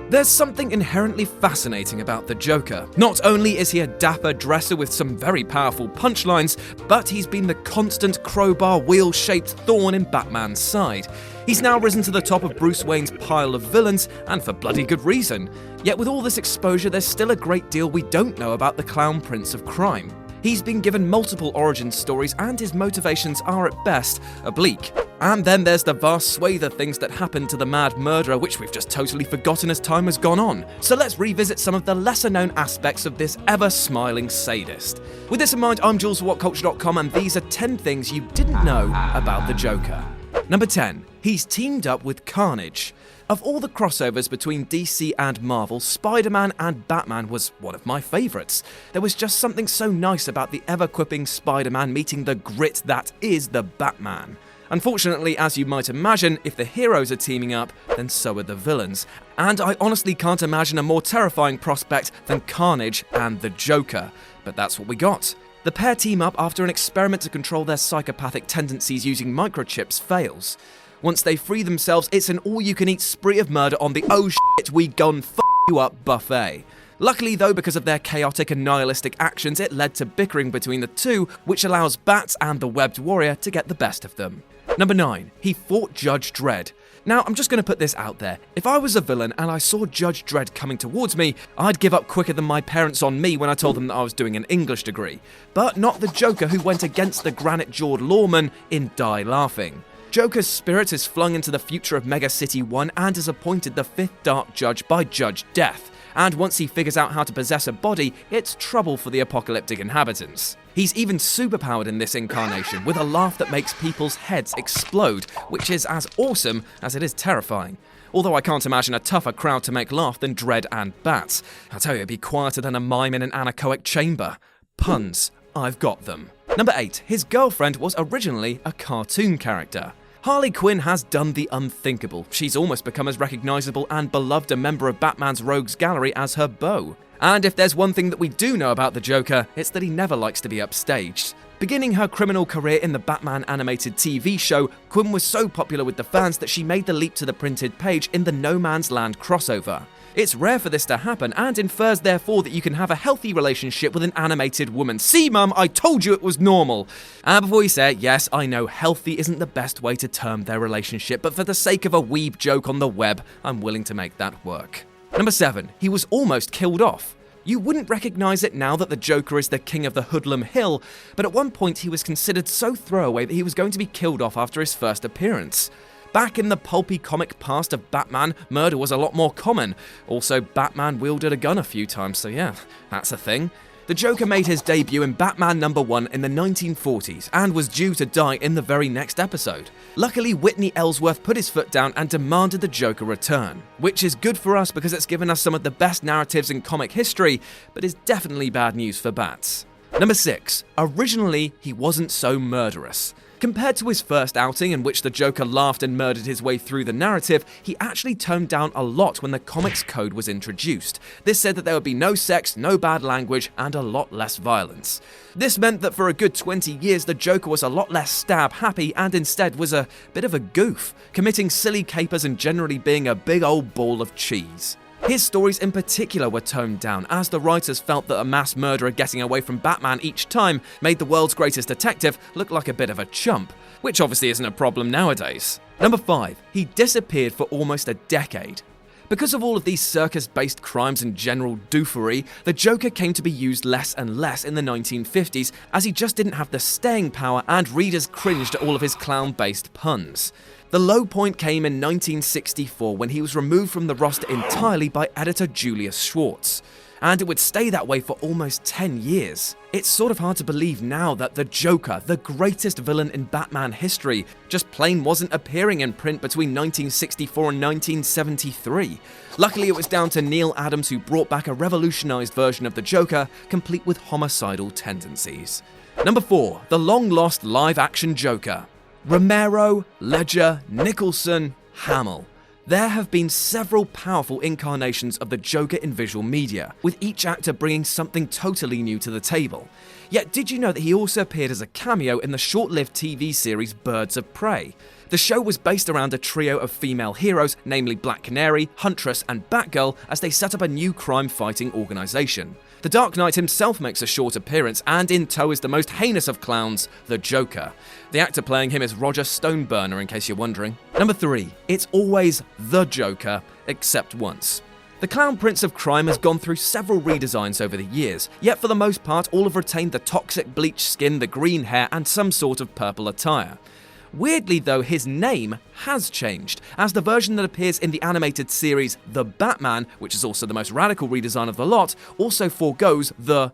There's something inherently fascinating about the Joker. Not only is he a dapper dresser with some very powerful punchlines, but he's been the constant crowbar wheel-shaped thorn in Batman's side. He's now risen to the top of Bruce Wayne's pile of villains, and for bloody good reason. Yet with all this exposure, there's still a great deal we don't know about the Clown Prince of Crime. He's been given multiple origin stories, and his motivations are at best oblique. And then there's the vast swathe of things that happened to the Mad Murderer, which we've just totally forgotten as time has gone on. So let's revisit some of the lesser-known aspects of this ever-smiling sadist. With this in mind, I'm Jules for WhatCulture.com, and these are 10 things you didn't know about the Joker. Number 10. He's teamed up with Carnage. Of all the crossovers between DC and Marvel, Spider-Man and Batman was one of my favourites. There was just something so nice about the ever-quipping Spider-Man meeting the grit that is the Batman. Unfortunately, as you might imagine, if the heroes are teaming up, then so are the villains. And I honestly can't imagine a more terrifying prospect than Carnage and the Joker. But that's what we got. The pair team up after an experiment to control their psychopathic tendencies using microchips fails. Once they free themselves, it's an all-you-can-eat spree of murder on the "oh shit, we gon' f*** you up" buffet. Luckily though, because of their chaotic and nihilistic actions, it led to bickering between the two, which allows Bats and the Webbed Warrior to get the best of them. Number 9. He fought Judge Dredd. Now, I'm just going to put this out there. If I was a villain and I saw Judge Dredd coming towards me, I'd give up quicker than my parents on me when I told them that I was doing an English degree. But not the Joker, who went against the granite-jawed lawman in Die Laughing. Joker's spirit is flung into the future of Mega City 1 and is appointed the 5th Dark Judge by Judge Death. And once he figures out how to possess a body, it's trouble for the apocalyptic inhabitants. He's even superpowered in this incarnation, with a laugh that makes people's heads explode, which is as awesome as it is terrifying. Although I can't imagine a tougher crowd to make laugh than Dredd and Bats. I tell you, it'd be quieter than a mime in an anechoic chamber. Puns, I've got them. Number 8. His girlfriend was originally a cartoon character. Harley Quinn has done the unthinkable. She's almost become as recognisable and beloved a member of Batman's rogues gallery as her beau. And if there's one thing that we do know about the Joker, it's that he never likes to be upstaged. Beginning her criminal career in the Batman animated TV show, Quinn was so popular with the fans that she made the leap to the printed page in the No Man's Land crossover. It's rare for this to happen, and infers therefore that you can have a healthy relationship with an animated woman. See, Mum, I told you it was normal! And before you say it, yes, I know healthy isn't the best way to term their relationship, but for the sake of a weeb joke on the web, I'm willing to make that work. Number 7. He was almost killed off. You wouldn't recognise it now that the Joker is the king of the Hoodlum Hill, but at one point he was considered so throwaway that he was going to be killed off after his first appearance. Back in the pulpy comic past of Batman, murder was a lot more common. Also, Batman wielded a gun a few times, so yeah, that's a thing. The Joker made his debut in Batman #1 in the 1940s and was due to die in the very next episode. Luckily, Whitney Ellsworth put his foot down and demanded the Joker return, which is good for us because it's given us some of the best narratives in comic history, but is definitely bad news for Bats. Number 6. Originally, he wasn't so murderous. Compared to his first outing, in which the Joker laughed and murdered his way through the narrative, he actually toned down a lot when the comics code was introduced. This said that there would be no sex, no bad language, and a lot less violence. This meant that for a good 20 years, the Joker was a lot less stab-happy and instead was a bit of a goof, committing silly capers and generally being a big old ball of cheese. His stories in particular were toned down, as the writers felt that a mass murderer getting away from Batman each time made the world's greatest detective look like a bit of a chump, which obviously isn't a problem nowadays. Number 5. He disappeared for almost a decade. Because of all of these circus-based crimes and general doofery, the Joker came to be used less and less in the 1950s, as he just didn't have the staying power and readers cringed at all of his clown-based puns. The low point came in 1964 when he was removed from the roster entirely by editor Julius Schwartz. And it would stay that way for almost 10 years. It's sort of hard to believe now that the Joker, the greatest villain in Batman history, just plain wasn't appearing in print between 1964 and 1973. Luckily, it was down to Neil Adams who brought back a revolutionized version of the Joker, complete with homicidal tendencies. Number 4. The long-lost live-action Joker. Romero, Ledger, Nicholson, Hamill. There have been several powerful incarnations of the Joker in visual media, with each actor bringing something totally new to the table. Yet did you know that he also appeared as a cameo in the short-lived TV series Birds of Prey? The show was based around a trio of female heroes, namely Black Canary, Huntress, and Batgirl, as they set up a new crime-fighting organization. The Dark Knight himself makes a short appearance, and in tow is the most heinous of clowns, the Joker. The actor playing him is Roger Stoneburner, in case you're wondering. Number 3. It's always the Joker, except once. The Clown Prince of Crime has gone through several redesigns over the years, yet for the most part all have retained the toxic bleached skin, the green hair, and some sort of purple attire. Weirdly though, his name has changed, as the version that appears in the animated series The Batman, which is also the most radical redesign of the lot, also forgoes the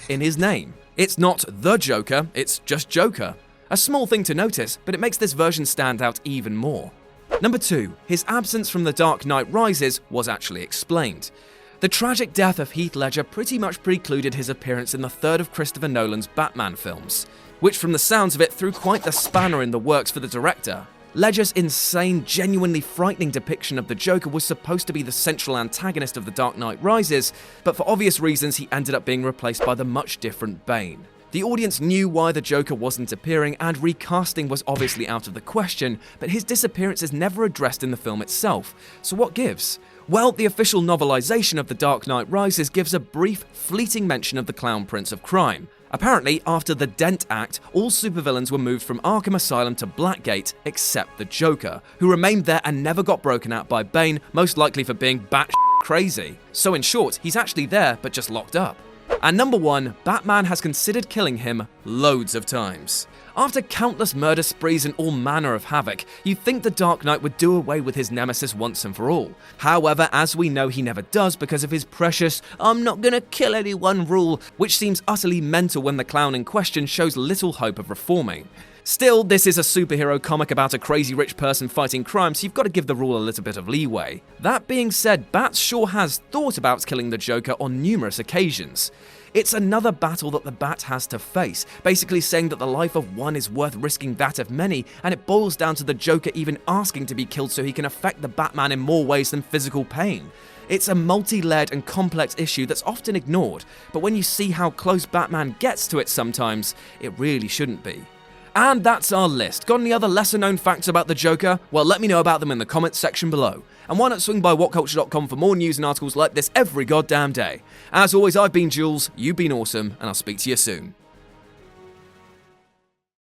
in his name. It's not the Joker, it's just Joker. A small thing to notice, but it makes this version stand out even more. Number 2. His absence from The Dark Knight Rises was actually explained. The tragic death of Heath Ledger pretty much precluded his appearance in the third of Christopher Nolan's Batman films, which from the sounds of it threw quite the spanner in the works for the director. Ledger's insane, genuinely frightening depiction of the Joker was supposed to be the central antagonist of The Dark Knight Rises, but for obvious reasons he ended up being replaced by the much different Bane. The audience knew why the Joker wasn't appearing, and recasting was obviously out of the question, but his disappearance is never addressed in the film itself, so what gives? Well, the official novelization of The Dark Knight Rises gives a brief, fleeting mention of the Clown Prince of Crime. Apparently, after the Dent Act, all supervillains were moved from Arkham Asylum to Blackgate, except the Joker, who remained there and never got broken out by Bane, most likely for being batshit crazy. So in short, he's actually there, but just locked up. And number 1, Batman has considered killing him loads of times. After countless murder sprees and all manner of havoc, you'd think the Dark Knight would do away with his nemesis once and for all. However, as we know, he never does because of his precious "I'm not gonna kill anyone" rule, which seems utterly mental when the clown in question shows little hope of reforming. Still, this is a superhero comic about a crazy rich person fighting crime, so you've got to give the rule a little bit of leeway. That being said, Bats sure has thought about killing the Joker on numerous occasions. It's another battle that the Bat has to face, basically saying that the life of one is worth risking that of many, and it boils down to the Joker even asking to be killed so he can affect the Batman in more ways than physical pain. It's a multi-layered and complex issue that's often ignored, but when you see how close Batman gets to it sometimes, it really shouldn't be. And that's our list. Got any other lesser known facts about the Joker? Well, let me know about them in the comments section below. And why not swing by whatculture.com for more news and articles like this every goddamn day. As always, I've been Jules, you've been awesome, and I'll speak to you soon.